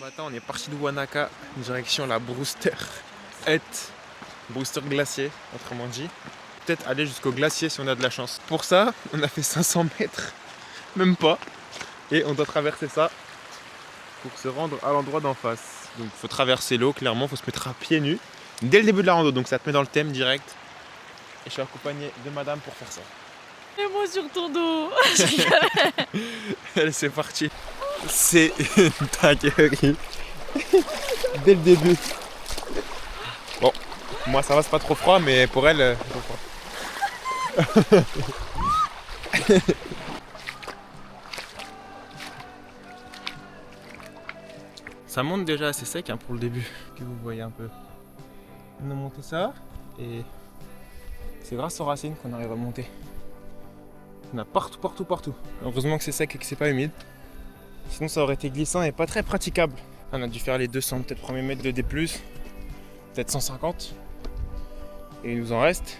matin, on est parti de Wanaka, direction la Brewster Hut, Brewster glacier, autrement dit. Peut-être aller jusqu'au glacier si on a de la chance. Pour ça, on a fait 500 mètres, même pas, et on doit traverser ça pour se rendre à l'endroit d'en face. Donc il faut traverser l'eau, clairement, il faut se mettre à pieds nus dès le début de la rando, donc ça te met dans le thème direct. Et je suis accompagné de madame pour faire ça. Et moi sur ton dos. Allez, c'est parti. C'est une dinguerie. Dès le début. Bon, moi ça va, c'est pas trop froid, mais pour elle, c'est trop froid. Ça monte déjà assez sec pour le début, que vous voyez un peu. On a monté ça, et c'est grâce aux racines qu'on arrive à monter. On a partout. Heureusement que c'est sec et que c'est pas humide. Sinon ça aurait été glissant et pas très praticable. On a dû faire les 200 peut-être premiers mètres de D+, peut-être 150. Et il nous en reste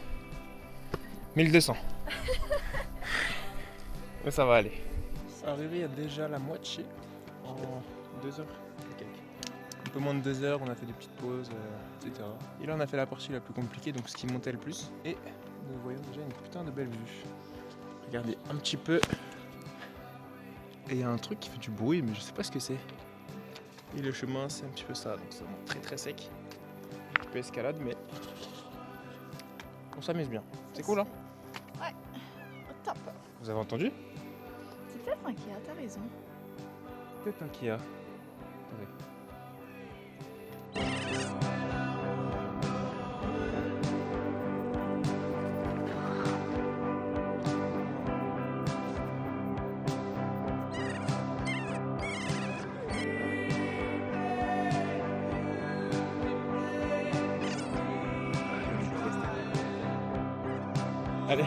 1200. Mais ça va aller. C'est arrivé il y a déjà la moitié en 2 heures. Un peu moins de 2 heures, on a fait des petites pauses, etc. Et là on a fait la partie la plus compliquée, donc ce qui montait le plus. Et nous voyons déjà une putain de belle vue. Regardez un petit peu. Et il y a un truc qui fait du bruit, mais je sais pas ce que c'est. Et le chemin, c'est un petit peu ça, donc ça monte très sec. Un peu escalade, mais on s'amuse bien. C'est cool, hein? Ouais, au top. Vous avez entendu? C'est peut-être un Kia, t'as raison. Peut-être un Kia. Attendez. Allez.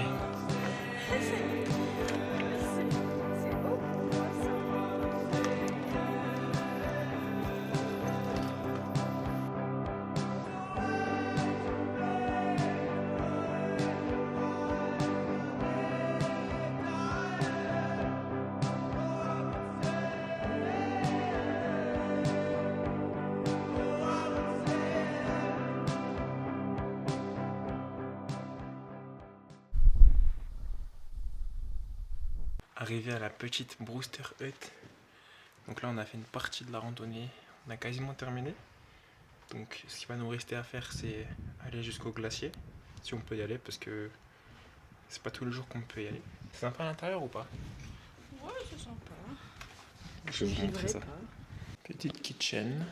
Arrivé à la petite Brewster Hut. Donc là on a fait une partie de la randonnée, on a quasiment terminé. Donc ce qui va nous rester à faire, c'est aller jusqu'au glacier, si on peut y aller, parce que c'est pas tous les jours qu'on peut y aller. C'est sympa à l'intérieur ou pas? Ouais, c'est sympa. Je vais vous montrer ça. Petite kitchen.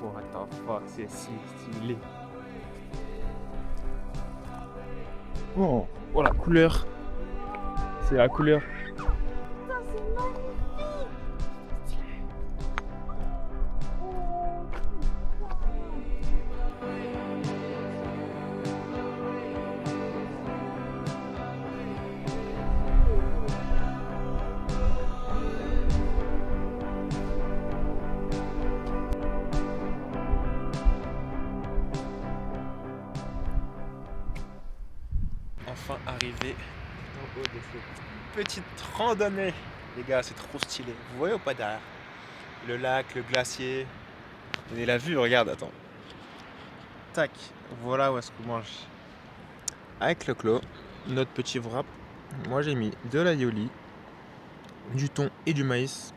What the fuck, c'est si stylé. Oh, oh la couleur. C'est la couleur. Putain, c'est magnifique. Enfin arrivé au haut de cette petite randonnée. Les gars, c'est trop stylé. Vous voyez ou pas derrière? Le lac, le glacier. Et la vue, regarde, attends. Tac, voilà où est-ce qu'on mange. Avec le clos. notre petit wrap. Moi j'ai mis de l'aioli, du thon et du maïs.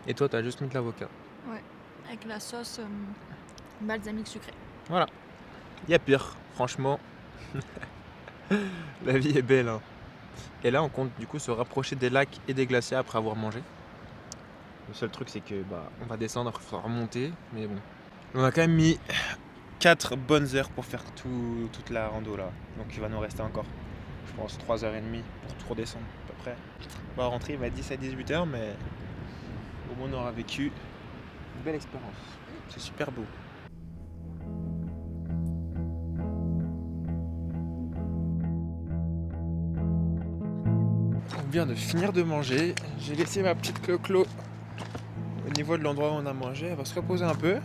Et toi t'as juste mis de l'avocat. Ouais, avec la sauce balsamique sucrée. Voilà. Y a pire, franchement. La vie est belle. Hein. Et là on compte du coup se rapprocher des lacs et des glaciers après avoir mangé. Le seul truc c'est que on va descendre, il faudra remonter, mais bon. On a quand même mis 4 bonnes heures pour faire toute la rando là. Donc il va nous rester encore, je pense, 3h30 pour tout redescendre à peu près. On va rentrer, il va être 10 à 18h, mais au moins on aura vécu une belle expérience. C'est super beau. On vient de finir de manger. J'ai laissé ma petite clo-clo au niveau de l'endroit où on a mangé. Elle va se reposer un peu.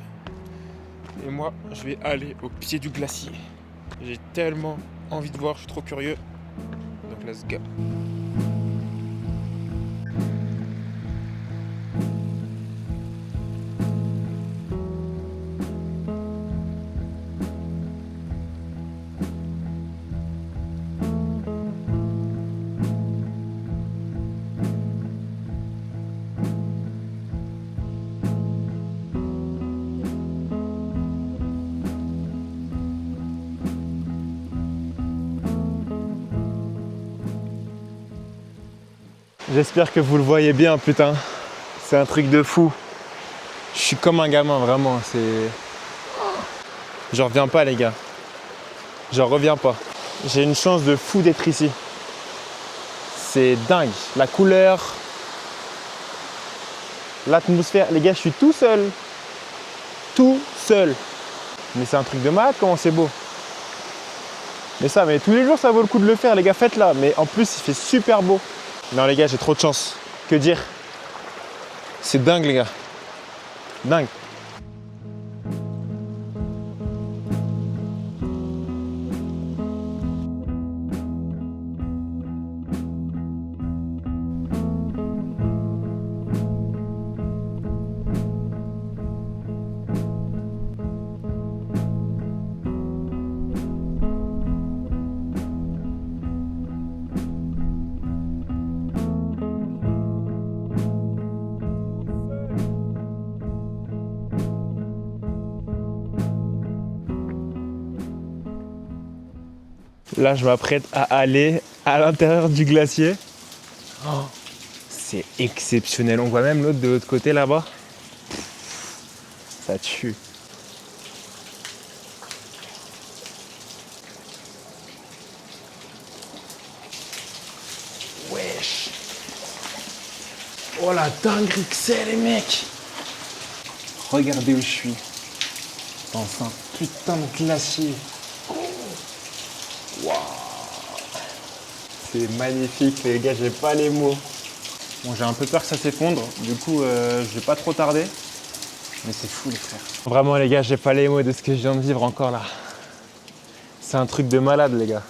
Et moi, je vais aller au pied du glacier. J'ai tellement envie de voir, je suis trop curieux. Donc let's go. J'espère que vous le voyez bien, putain. C'est un truc de fou. Je suis comme un gamin, vraiment. J'en reviens pas, les gars. J'en reviens pas. J'ai une chance de fou d'être ici. C'est dingue. La couleur, l'atmosphère. Les gars, je suis tout seul. Tout seul. Mais c'est un truc de malade, comment c'est beau. Mais tous les jours, ça vaut le coup de le faire, les gars. Faites-la. Mais en plus, il fait super beau. Non les gars, j'ai trop de chance. Que dire? C'est dingue les gars. Dingue. Là, je m'apprête à aller à l'intérieur du glacier. Oh, c'est exceptionnel. On voit même l'autre de l'autre côté là-bas. Ça tue. Wesh. Oh la dinguerie que c'est les mecs. Regardez où je suis. Dans un putain de glacier. Wow. C'est magnifique les gars, j'ai pas les mots. Bon, j'ai un peu peur que ça s'effondre, du coup je vais pas trop tarder. Mais c'est fou les frères. Vraiment les gars, j'ai pas les mots de ce que je viens de vivre encore là. C'est un truc de malade les gars.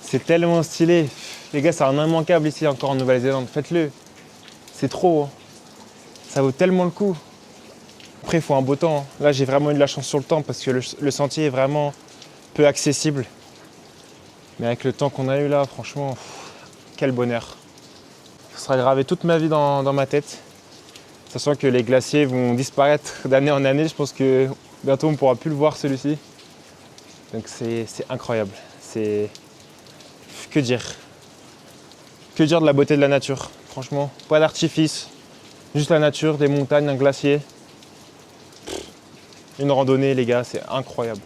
C'est tellement stylé. Les gars, c'est un immanquable ici encore en Nouvelle-Zélande. Faites-le. C'est trop. Hein. Ça vaut tellement le coup. Après, il faut un beau temps. Hein. Là, j'ai vraiment eu de la chance sur le temps parce que le sentier est vraiment peu accessible. Mais avec le temps qu'on a eu là, franchement, quel bonheur. Ça sera gravé toute ma vie dans ma tête. Sachant que les glaciers vont disparaître d'année en année. Je pense que bientôt on ne pourra plus le voir celui-ci. Donc c'est incroyable. C'est... Que dire? Que dire de la beauté de la nature? Franchement, pas d'artifice. Juste la nature, des montagnes, un glacier. Une randonnée les gars, c'est incroyable.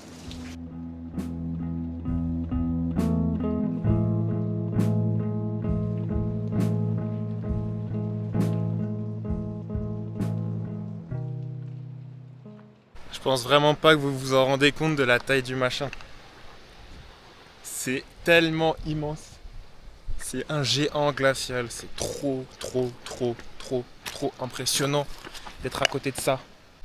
Je pense vraiment pas que vous vous en rendez compte de la taille du machin. C'est tellement immense. C'est un géant glacial. C'est trop impressionnant d'être à côté de ça.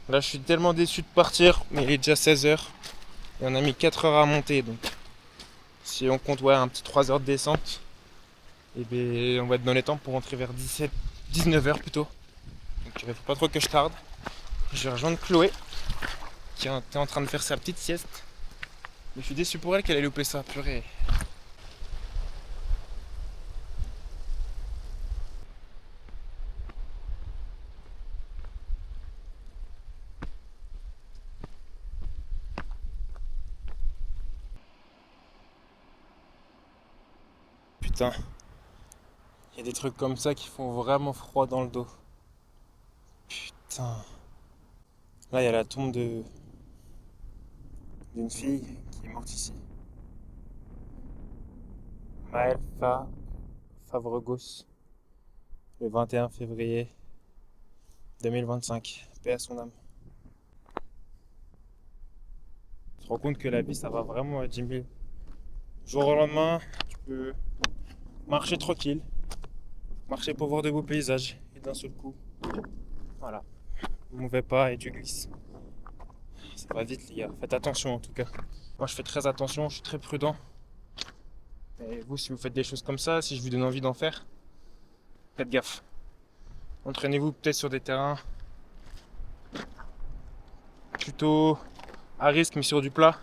Là, je suis tellement déçu de partir, mais il est déjà 16h. Et on a mis 4 heures à monter. Donc, si on compte un petit 3 heures de descente, et bien, on va être dans les temps pour rentrer vers 19h plutôt. Donc, il ne faut pas trop que je tarde. Je vais rejoindre Chloé, qui est en train de faire sa petite sieste. Mais je suis déçu pour elle qu'elle ait loupé ça, purée. putain. Il y a des trucs comme ça qui font vraiment froid dans le dos. Putain. Là, il y a la tombe d'une fille qui est morte ici. Maëlle Favregos, le 21 février 2025. Paix à son âme. Tu te rends compte que la vie, ça va vraiment à 10 000. Jour au lendemain, tu peux marcher tranquille, marcher pour voir de beaux paysages, et d'un seul coup, voilà, mauvais pas et tu glisses. Ça va vite les gars, faites attention en tout cas. Moi je fais très attention, je suis très prudent. Et vous, si vous faites des choses comme ça, si je vous donne envie d'en faire, faites gaffe. Entraînez-vous peut-être sur des terrains plutôt à risque mais sur du plat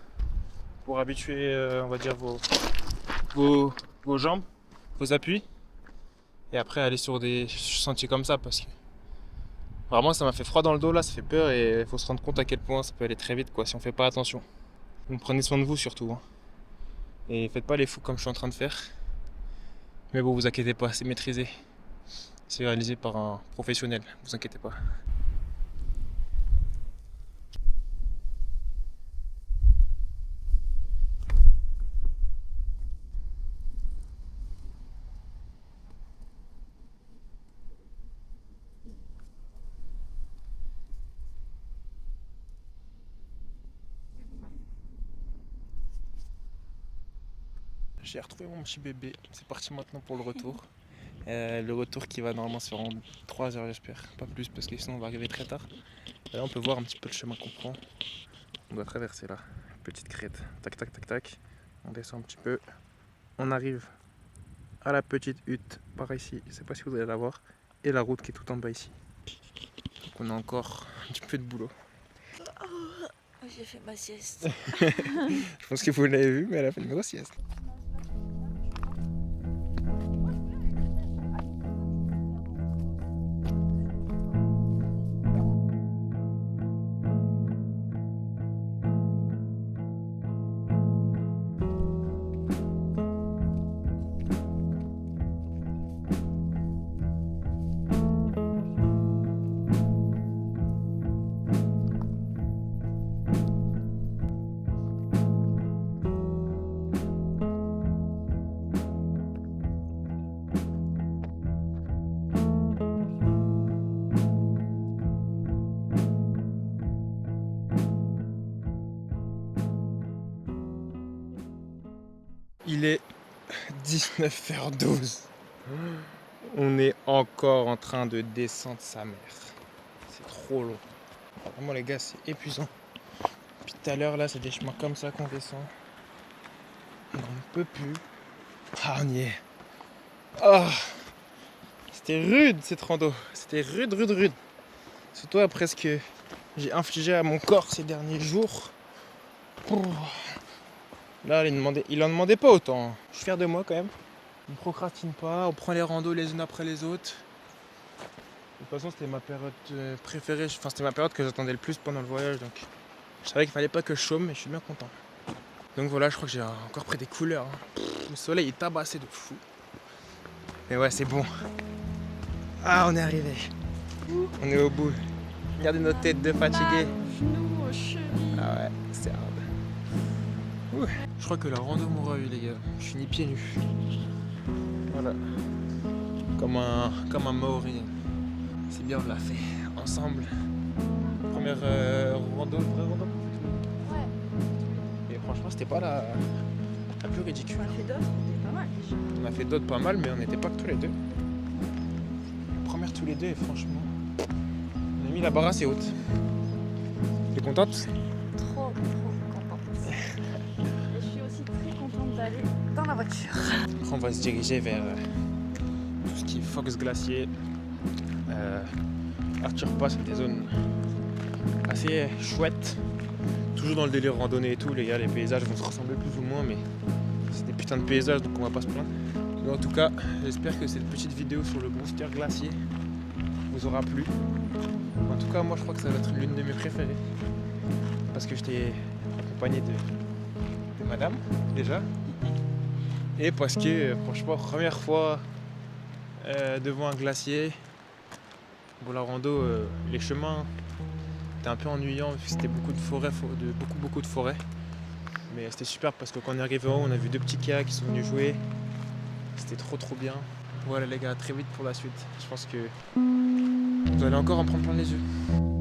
pour habituer, on va dire, vos jambes, vos appuis. Et après aller sur des sentiers comme ça parce que vraiment ça m'a fait froid dans le dos là, ça fait peur et il faut se rendre compte à quel point ça peut aller très vite quoi si on fait pas attention. Donc prenez soin de vous surtout. Hein. Et faites pas les fous comme je suis en train de faire. Mais bon, vous inquiétez pas, c'est maîtrisé. C'est réalisé par un professionnel, vous inquiétez pas. J'ai retrouvé mon petit bébé, c'est parti maintenant pour le retour. Le retour qui va normalement se faire en 3 heures j'espère, pas plus parce que sinon on va arriver très tard. Et là on peut voir un petit peu le chemin qu'on prend. On doit traverser là, petite crête, tac tac tac tac. On descend un petit peu, on arrive à la petite hutte par ici, je sais pas si vous allez la voir. Et la route qui est tout en bas ici. Donc on a encore un petit peu de boulot. J'ai fait ma sieste. Je pense que vous l'avez vu mais elle a fait une grosse sieste. Il est 19h12. On est encore en train de descendre sa mère. C'est trop long. Vraiment les gars, c'est épuisant. Puis tout à l'heure là, c'est des chemins comme ça qu'on descend. On n'en peut plus. Ah, on y est. Ah, c'était rude cette rando. C'était rude. Surtout après ce que j'ai infligé à mon corps ces derniers jours. Là, il en demandait pas autant. Je suis fier de moi quand même. On ne procrastine pas, on prend les randos les unes après les autres. De toute façon, c'était ma période préférée. Enfin, c'était ma période que j'attendais le plus pendant le voyage. Donc, je savais qu'il fallait pas que je chôme, mais je suis bien content. Donc voilà, je crois que j'ai encore pris des couleurs. Hein. Le soleil est tabassé de fou. Mais ouais, c'est bon. Ah, on est arrivé. On est au bout. Regardez nos têtes de fatigués. Ah ouais, c'est hard. Ouh. Je crois que la rando m'aura eu les gars. Je finis pieds nus. Voilà. Comme un Maori. C'est bien, on l'a fait ensemble. Première rando, vraie rando. Ouais. Et franchement, c'était pas la plus ridicule. On a fait d'autres, c'était pas mal déjà. On a fait d'autres pas mal, mais on n'était pas que tous les deux. La première tous les deux, et franchement, on a mis la barre assez haute. T'es contente? Trop contente. Et je suis aussi très contente d'aller dans la voiture. Après, on va se diriger vers tout ce qui est Fox Glacier. Arthur Pass, c'est des zones assez chouettes. Toujours dans le délire randonnée et tout, les gars, les paysages vont se ressembler plus ou moins, mais c'est des putains de paysages, donc on va pas se plaindre. Mais en tout cas, j'espère que cette petite vidéo sur le Brewster Glacier vous aura plu. En tout cas, moi je crois que ça va être l'une de mes préférées. Parce que j'étais accompagné de madame, déjà. Et parce que franchement, première fois devant un glacier, pour la rando, les chemins étaient un peu ennuyants vu que c'était beaucoup de forêts, beaucoup de forêts. Mais c'était super parce que quand on est arrivé en haut, on a vu 2 petits kayak qui sont venus jouer. C'était trop bien. Voilà les gars, à très vite pour la suite. Je pense que vous allez encore en prendre plein les yeux.